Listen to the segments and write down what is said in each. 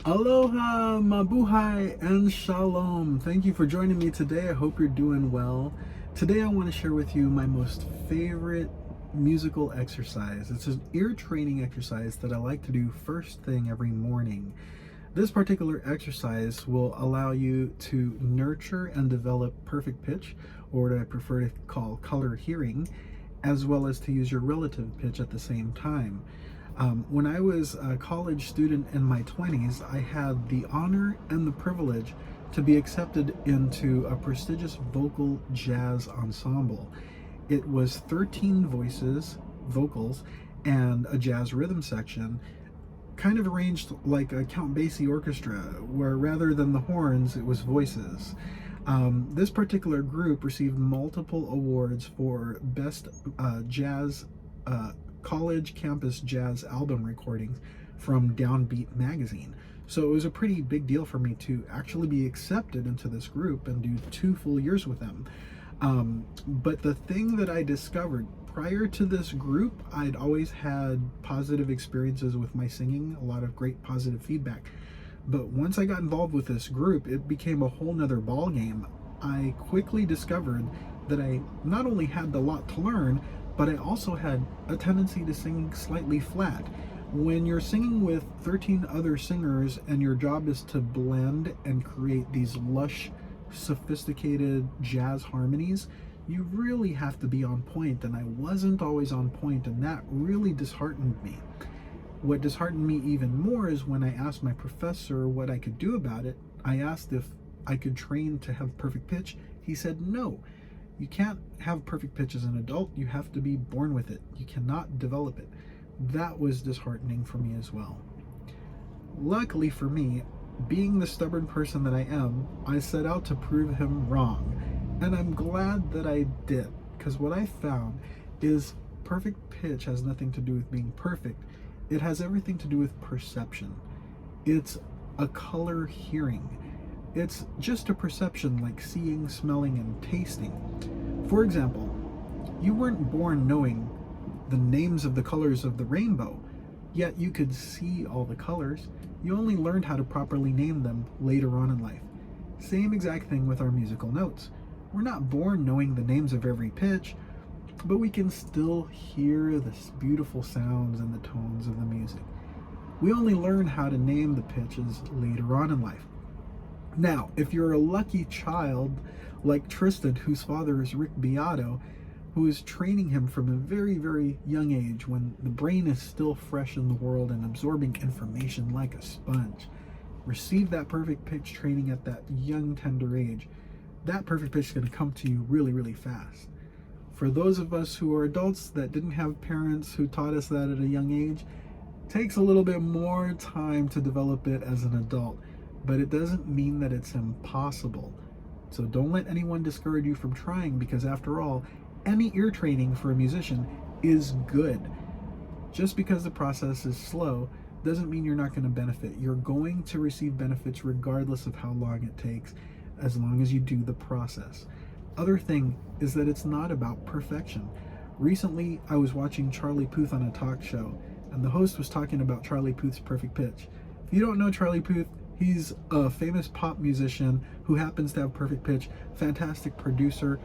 Aloha, mabuhay, and shalom. Thank you for joining me today. I hope you're doing well. Today I want to share with you my most favorite musical exercise. It's an ear training exercise that I like to do first thing every morning. This particular exercise will allow you to nurture and develop perfect pitch, or what I prefer to call color hearing, as well as to use your relative pitch at the same time. When I was a college student in my 20s, I had the honor and the privilege to be accepted into a prestigious vocal jazz ensemble. It was 13 vocals, and a jazz rhythm section, kind of arranged like a Count Basie orchestra, where rather than the horns, it was voices. This particular group received multiple awards for Best Jazz College Campus Jazz Album Recordings from Downbeat magazine. So it was a pretty big deal for me to actually be accepted into this group and do 2 full years with them. But the thing that I discovered prior to this group, I'd always had positive experiences with my singing, a lot of great positive feedback. But once I got involved with this group, it became a whole nother ball game. I quickly discovered that I not only had a lot to learn, but I also had a tendency to sing slightly flat. When you're singing with 13 other singers and your job is to blend and create these lush, sophisticated jazz harmonies, you really have to be on point, and I wasn't always on point, and that really disheartened me. What disheartened me even more is when I asked my professor what I could do about it. I asked if I could train to have perfect pitch. He said no. You can't have perfect pitch as an adult. You have to be born with it. You cannot develop it. That was disheartening for me as well. Luckily for me, being the stubborn person that I am, I set out to prove him wrong. And I'm glad that I did, because what I found is perfect pitch has nothing to do with being perfect. It has everything to do with perception. It's a color hearing. It's just a perception like seeing, smelling, and tasting. For example, you weren't born knowing the names of the colors of the rainbow, yet you could see all the colors. You only learned how to properly name them later on in life. Same exact thing with our musical notes. We're not born knowing the names of every pitch, but we can still hear the beautiful sounds and the tones of the music. We only learn how to name the pitches later on in life. Now, if you're a lucky child like Tristan, whose father is Rick Beato, who is training him from a very, very young age when the brain is still fresh in the world and absorbing information like a sponge, receive that perfect pitch training at that young, tender age, that perfect pitch is going to come to you really, really fast. For those of us who are adults that didn't have parents who taught us that at a young age, it takes a little bit more time to develop it as an adult. But it doesn't mean that it's impossible. So don't let anyone discourage you from trying, because after all, any ear training for a musician is good. Just because the process is slow doesn't mean you're not going to benefit. You're going to receive benefits regardless of how long it takes, as long as you do the process. Other thing is that it's not about perfection. Recently, I was watching Charlie Puth on a talk show, and the host was talking about Charlie Puth's perfect pitch. If you don't know Charlie Puth, he's a famous pop musician who happens to have perfect pitch, fantastic producer,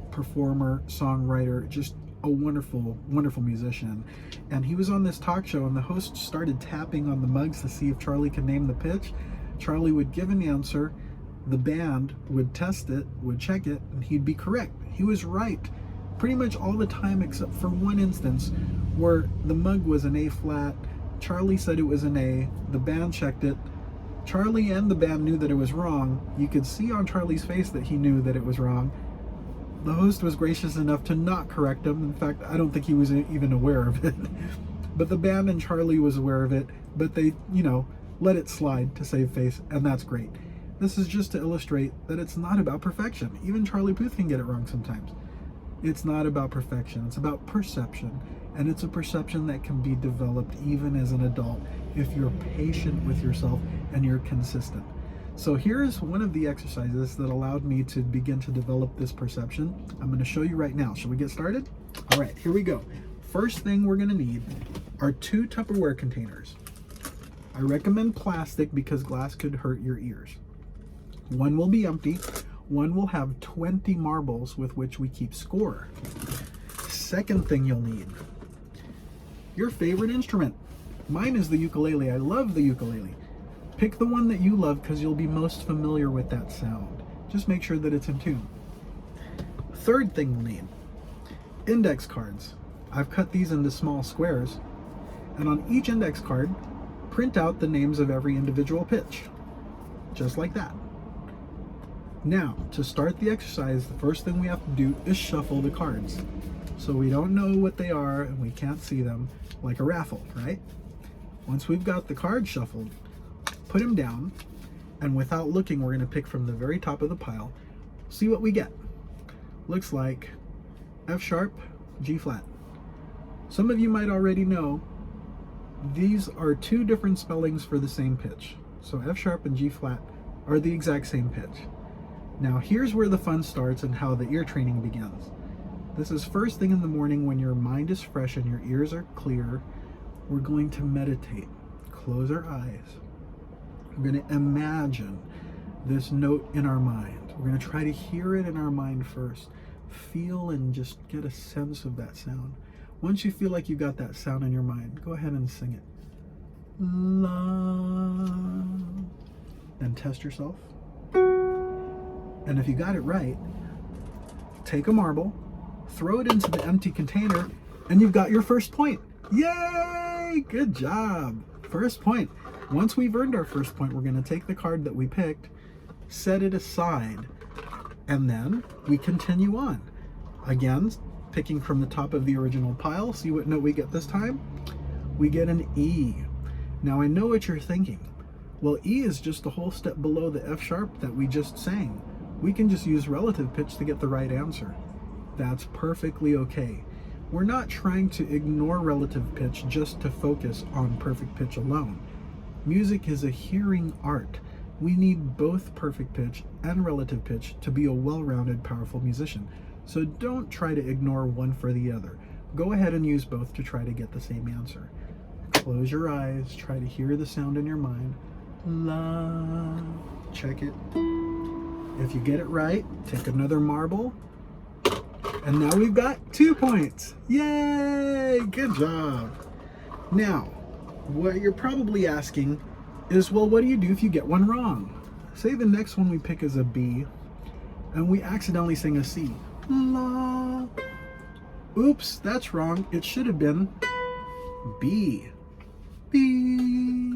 performer, songwriter, just a wonderful, wonderful musician. And he was on this talk show, and the host started tapping on the mugs to see if Charlie could name the pitch. Charlie would give an answer, the band would test it, would check it, and he'd be correct. He was right pretty much all the time, except for one instance where the mug was an A flat. Charlie said it was an A, the band checked it. Charlie and the band knew that it was wrong. You could see on Charlie's face that he knew that it was wrong. The host was gracious enough to not correct him. In fact, I don't think he was even aware of it. But the band and Charlie was aware of it, but they, let it slide to save face, and that's great. This is just to illustrate that it's not about perfection. Even Charlie Puth can get it wrong sometimes. It's not about perfection. It's about perception, and it's a perception that can be developed even as an adult if you're patient with yourself and you're consistent. So here's one of the exercises that allowed me to begin to develop this perception. I'm going to show you right now. Shall we get started? All right, here we go. First thing we're going to need are 2 Tupperware containers. I recommend plastic because glass could hurt your ears. One will be empty. One will have 20 marbles with which we keep score. Second thing you'll need, your favorite instrument. Mine is the ukulele. I love the ukulele. Pick the one that you love because you'll be most familiar with that sound. Just make sure that it's in tune. Third thing we'll need, index cards. I've cut these into small squares, and on each index card, print out the names of every individual pitch, just like that. Now, to start the exercise, the first thing we have to do is shuffle the cards. So we don't know what they are and we can't see them, like a raffle, right? Once we've got the cards shuffled, put them down, and without looking, we're gonna pick from the very top of the pile, see what we get. Looks like F sharp, G flat. Some of you might already know these are two different spellings for the same pitch. So F sharp and G flat are the exact same pitch. Now here's where the fun starts and how the ear training begins. This is first thing in the morning when your mind is fresh and your ears are clear. We're going to meditate. Close our eyes. We're going to imagine this note in our mind. We're going to try to hear it in our mind first. Feel and just get a sense of that sound. Once you feel like you got that sound in your mind, go ahead and sing it. La. And test yourself. And if you got it right, take a marble, throw it into the empty container, and you've got your first point. Yay! Good job. First point. Once we've earned our first point, we're going to take the card that we picked, set it aside, and then we continue on. Again, picking from the top of the original pile. See what note we get this time? We get an E. Now I know what you're thinking. Well, E is just a whole step below the F sharp that we just sang. We can just use relative pitch to get the right answer. That's perfectly okay. We're not trying to ignore relative pitch just to focus on perfect pitch alone. Music is a hearing art. We need both perfect pitch and relative pitch to be a well-rounded, powerful musician. So don't try to ignore one for the other. Go ahead and use both to try to get the same answer. Close your eyes, try to hear the sound in your mind. La. Check it. If you get it right, take another marble. And now we've got 2 points. Yay! Good job. Now, what you're probably asking is, well, what do you do if you get one wrong? Say the next one we pick is a B, and we accidentally sing a C. La. Oops, that's wrong. It should have been B. B.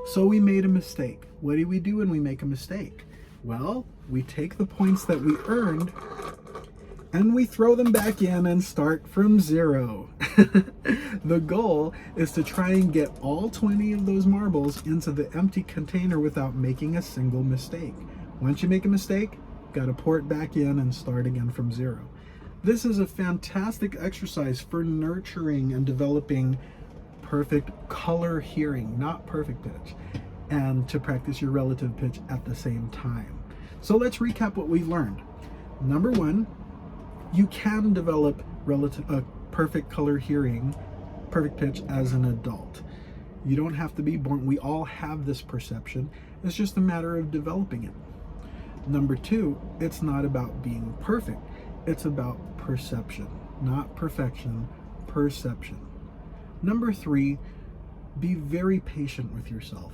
So we made a mistake. What do we do when we make a mistake? Well, we take the points that we earned and we throw them back in and start from 0. The goal is to try and get all 20 of those marbles into the empty container without making a single mistake. Once you make a mistake, got to pour it back in and start again from 0. This is a fantastic exercise for nurturing and developing perfect color hearing, not perfect pitch, and to practice your relative pitch at the same time. So let's recap what we've learned. Number 1, you can develop perfect color hearing, perfect pitch as an adult. You don't have to be born. We all have this perception. It's just a matter of developing it. Number 2, it's not about being perfect. It's about perception, not perfection, perception. Number 3, be very patient with yourself.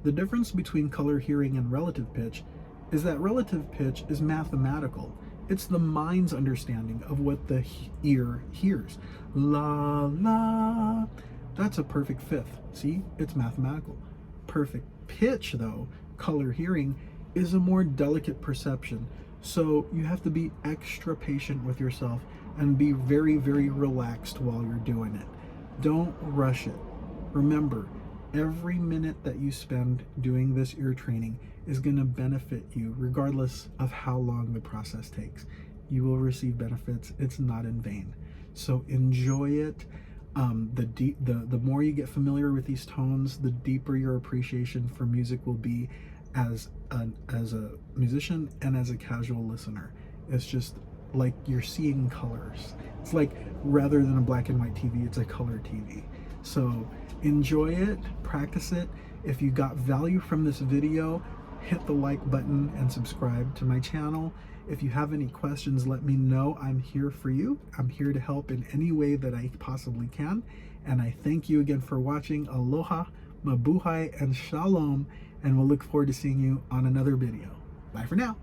The difference between color hearing and relative pitch is that relative pitch is mathematical. It's the mind's understanding of what the ear hears. La, la. That's a perfect fifth. See, it's mathematical. Perfect pitch, though, color hearing, is a more delicate perception. So you have to be extra patient with yourself and be very, very relaxed while you're doing it. Don't rush it. Remember, every minute that you spend doing this ear training is going to benefit you regardless of how long the process takes. You will receive benefits. It's not in vain. So enjoy it. The more you get familiar with these tones, the deeper your appreciation for music will be as a musician and as a casual listener. It's just like you're seeing colors. It's like rather than a black and white TV, it's a color TV. So enjoy it, practice it, If you got value from this video, hit the like button and subscribe to my channel. If you have any questions, let me know. I'm here for you. I'm here to help in any way that I possibly can. And I thank you again for watching. Aloha, mabuhay, and shalom. And we'll look forward to seeing you on another video. Bye for now.